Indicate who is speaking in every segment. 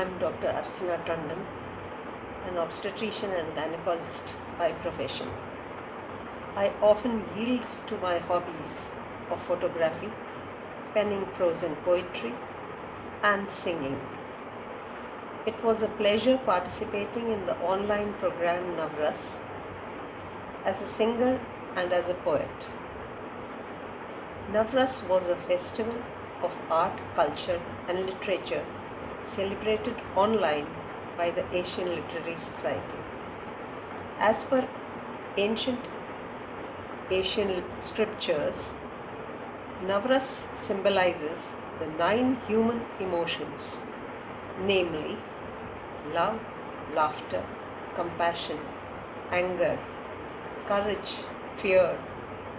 Speaker 1: I'm Dr. Archana Tandon, an obstetrician and gynecologist by profession. I often yield to my hobbies of photography, penning prose and poetry, and singing. It was a pleasure participating in the online program NAVRAS as a singer and as a poet. NAVRAS was a festival of art, culture, and literature celebrated online by the Asian Literary Society. As per ancient Asian scriptures, NAVRAS symbolizes the 9 human emotions, namely love, laughter, compassion, anger, courage, fear,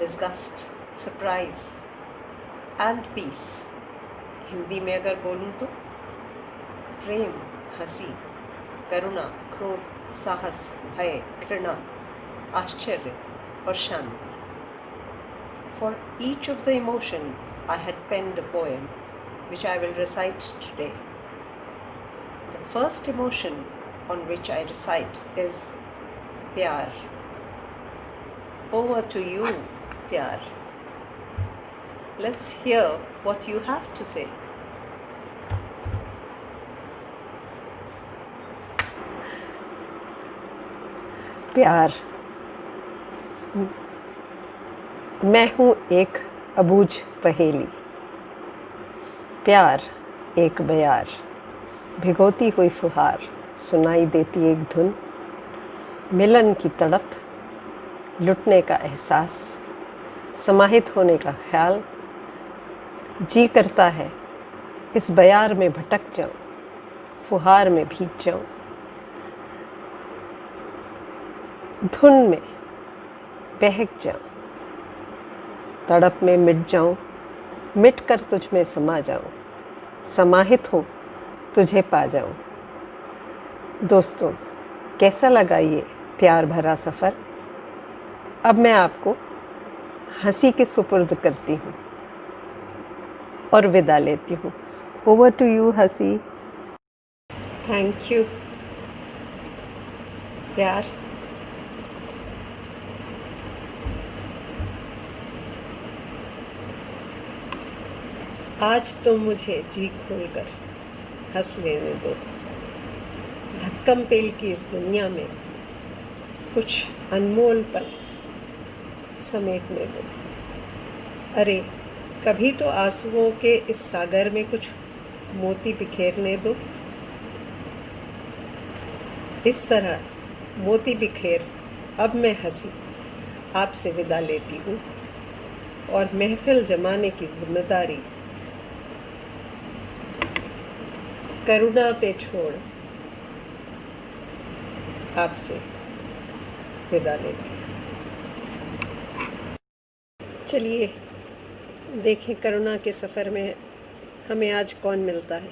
Speaker 1: disgust, surprise and peace. Hindi में अगर बोलूँ तो प्रेम, हंसी, करुणा, क्रोध, साहस, भय, घृणा, आश्चर्य और शांति. For each of the emotion, I had penned a poem which I will recite today. The first emotion on which I recite is प्यार. Over to you, प्यार. Let's hear what you have to say.
Speaker 2: प्यार. मैं हूँ एक अबूझ पहेली. प्यार एक बयार, भिगोती हुई फुहार, सुनाई देती एक धुन, मिलन की तड़प, लुटने का एहसास, समाहित होने का ख्याल. जी करता है इस बयार में भटक जाऊं, फुहार में भीग जाऊं, धुन में बहक जाऊं, तड़प में मिट जाऊं, मिट कर तुझ में समा जाऊं, समाहित हूँ तुझे पा जाऊं. दोस्तों, कैसा लगा ये प्यार भरा सफ़र? अब मैं आपको हंसी के सुपुर्द करती हूँ और विदा लेती हूँ. ओवर टू यू हंसी.
Speaker 1: थैंक यू प्यार. आज तो मुझे जी खोलकर हंस लेने दो. धक्कम पेल की इस दुनिया में कुछ अनमोल पल समेटने दो. अरे कभी तो आंसुओं के इस सागर में कुछ मोती बिखेरने दो. इस तरह मोती बिखेर अब मैं हंसी आपसे विदा लेती हूँ और महफिल जमाने की जिम्मेदारी करुणा पे छोड़ आपसे विदा लेती हूँ. चलिए देखें करुणा के सफ़र में हमें आज कौन मिलता है.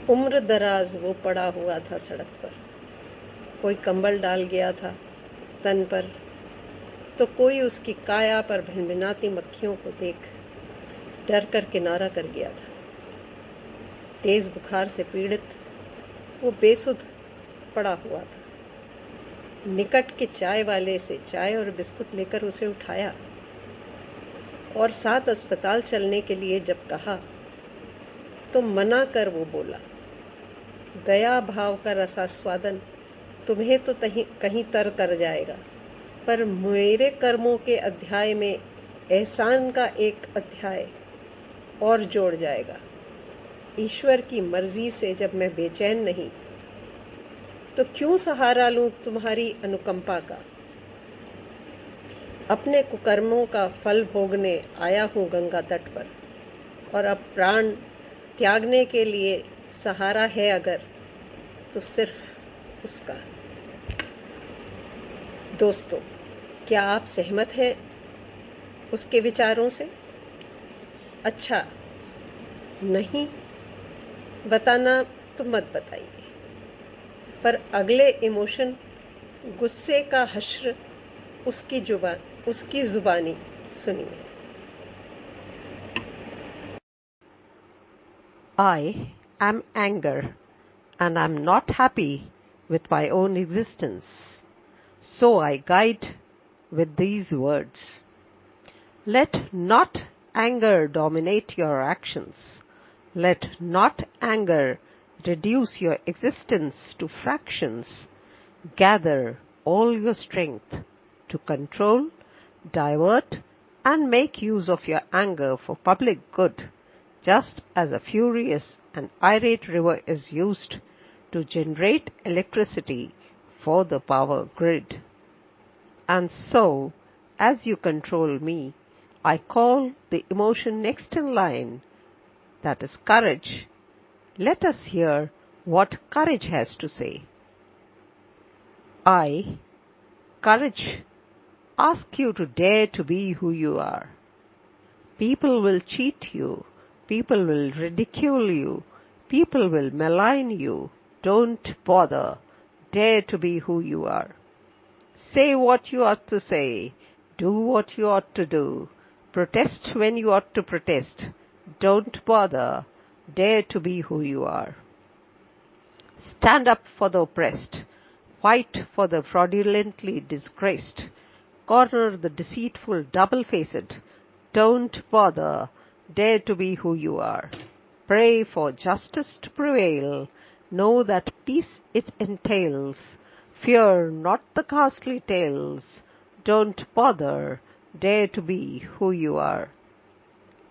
Speaker 1: उम्र दराज वो पड़ा हुआ था सड़क पर, कोई कंबल डाल गया था तन पर, तो कोई उसकी काया पर भिनभिनाती मक्खियों को देख डर कर किनारा कर गया था. तेज़ बुखार से पीड़ित वो बेसुध पड़ा हुआ था. निकट के चाय वाले से चाय और बिस्कुट लेकर उसे उठाया और साथ अस्पताल चलने के लिए जब कहा तो मना कर वो बोला, दया भाव का रसास्वादन तुम्हें तो कहीं तर कर जाएगा, पर मेरे कर्मों के अध्याय में एहसान का एक अध्याय और जोड़ जाएगा. ईश्वर की मर्जी से जब मैं बेचैन नहीं तो क्यों सहारा लूं तुम्हारी अनुकंपा का. अपने कुकर्मों का फल भोगने आया हूँ गंगा तट पर, और अब प्राण त्यागने के लिए सहारा है अगर तो सिर्फ उसका. दोस्तों, क्या आप सहमत हैं उसके विचारों से? अच्छा नहीं बताना तो मत बताइए, पर अगले इमोशन गुस्से का हश्र उसकी ज़ुबानी सुनिए.
Speaker 2: I am anger, and I'm not happy with my own existence. So I guide with these words. Let not anger dominate your actions. Let not anger reduce your existence to fractions. Gather all your strength to control, divert, and make use of your anger for public good, just as a furious and irate river is used to generate electricity for the power grid. And so, as you control me, I call the emotion next in line, that is courage. Let us hear what courage has to say. I, courage, ask you to dare to be who you are. People will cheat you. People will ridicule you. People will malign you. Don't bother. Dare to be who you are. Say what you ought to say. Do what you ought to do. Protest when you ought to protest. Don't bother. Dare to be who you are. Stand up for the oppressed. Fight for the fraudulently disgraced. Corner the deceitful, double-faced. Don't bother. Dare to be who you are. Pray for justice to prevail. Know that peace it entails. Fear not the ghastly tales. Don't bother. Dare to be who you are.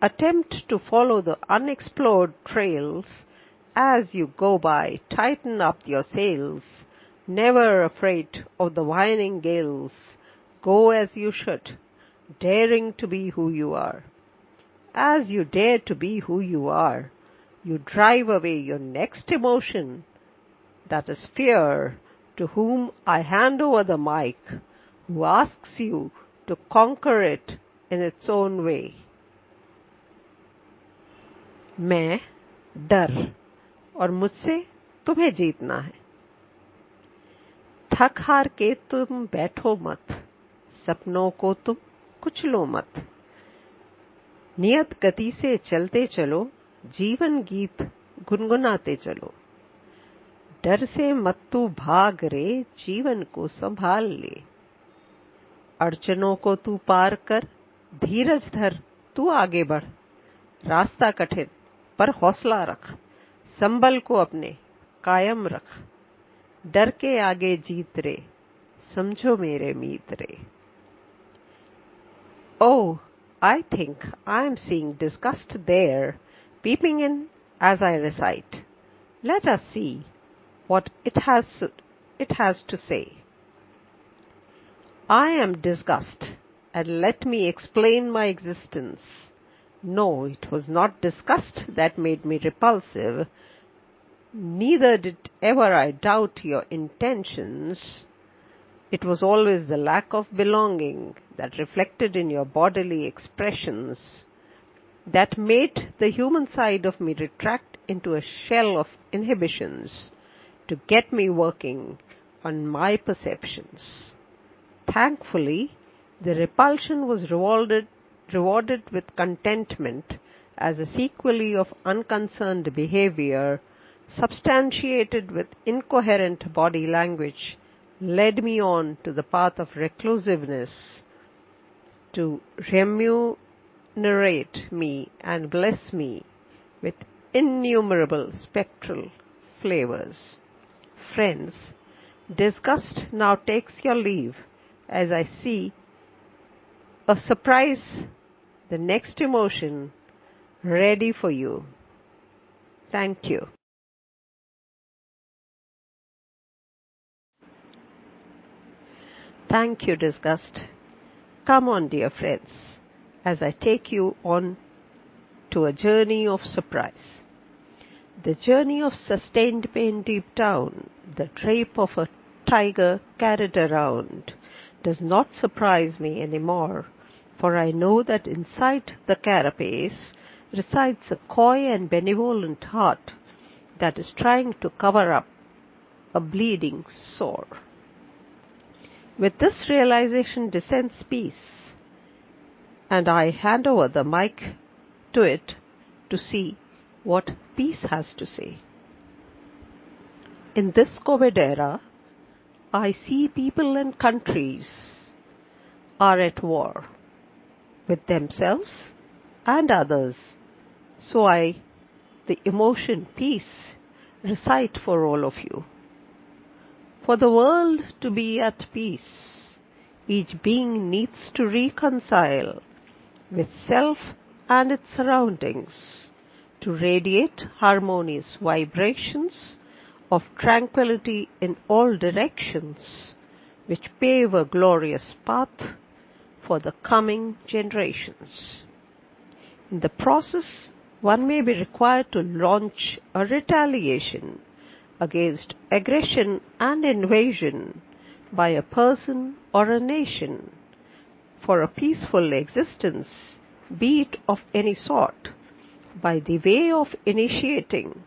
Speaker 2: Attempt to follow the unexplored trails. As you go by, tighten up your sails. Never afraid of the whining gales. Go as you should, daring to be who you are. As you dare to be who you are, you drive away your next emotion, that is fear, to whom I hand over the mic, who asks you to conquer it in its own way. मैं डर और मुझसे तुम्हें जीतना है. थक हार के तुम बैठो मत, सपनों को तुम कुचलो मत. नियत गति से चलते चलो, जीवन गीत गुनगुनाते चलो. डर से मत तू भाग रे, जीवन को संभाल ले. अड़चनों को तू पार कर, धीरज धर, तू आगे बढ़. रास्ता कठिन पर हौसला रख, संबल को अपने कायम रख. डर के आगे जीत रे, समझो मेरे मीत रे. Oh, I think I am seeing disgust there, peeping in as I recite. Let us see what it has to say. I am disgust, and let me explain my existence. No, it was not disgust that made me repulsive. Neither did ever I doubt your intentions. It was always the lack of belonging that reflected in your bodily expressions that made the human side of me retract into a shell of inhibitions to get me working on my perceptions. Thankfully, the repulsion was rewarded with contentment as a sequelae of unconcerned behavior, substantiated with incoherent body language, led me on to the path of reclusiveness to remunerate me and bless me with innumerable spectral flavors. Friends, disgust now takes your leave as I see a surprise, the next emotion, ready for you. Thank you. Thank you, disgust. Come on, dear friends, as I take you on to a journey of surprise. The journey of sustained pain deep down, the drape of a tiger carried around, does not surprise me anymore, for I know that inside the carapace resides a coy and benevolent heart that is trying to cover up a bleeding sore. With this realization descends peace, and I hand over the mic to it to see what peace has to say. In this COVID era, I see people and countries are at war with themselves and others. So the emotion peace, recite for all of you. For the world to be at peace, each being needs to reconcile with self and its surroundings to radiate harmonious vibrations of tranquility in all directions, which pave a glorious path for the coming generations. In the process, one may be required to launch a retaliation against aggression and invasion by a person or a nation for a peaceful existence, be it of any sort, by the way of initiating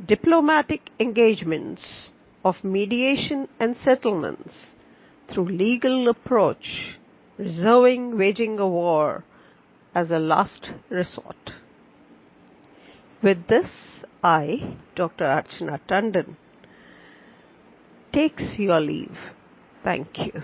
Speaker 2: diplomatic engagements of mediation and settlements through legal approach, reserving waging a war as a last resort. With this, I, Dr. Archana Tandon, takes your leave. Thank you.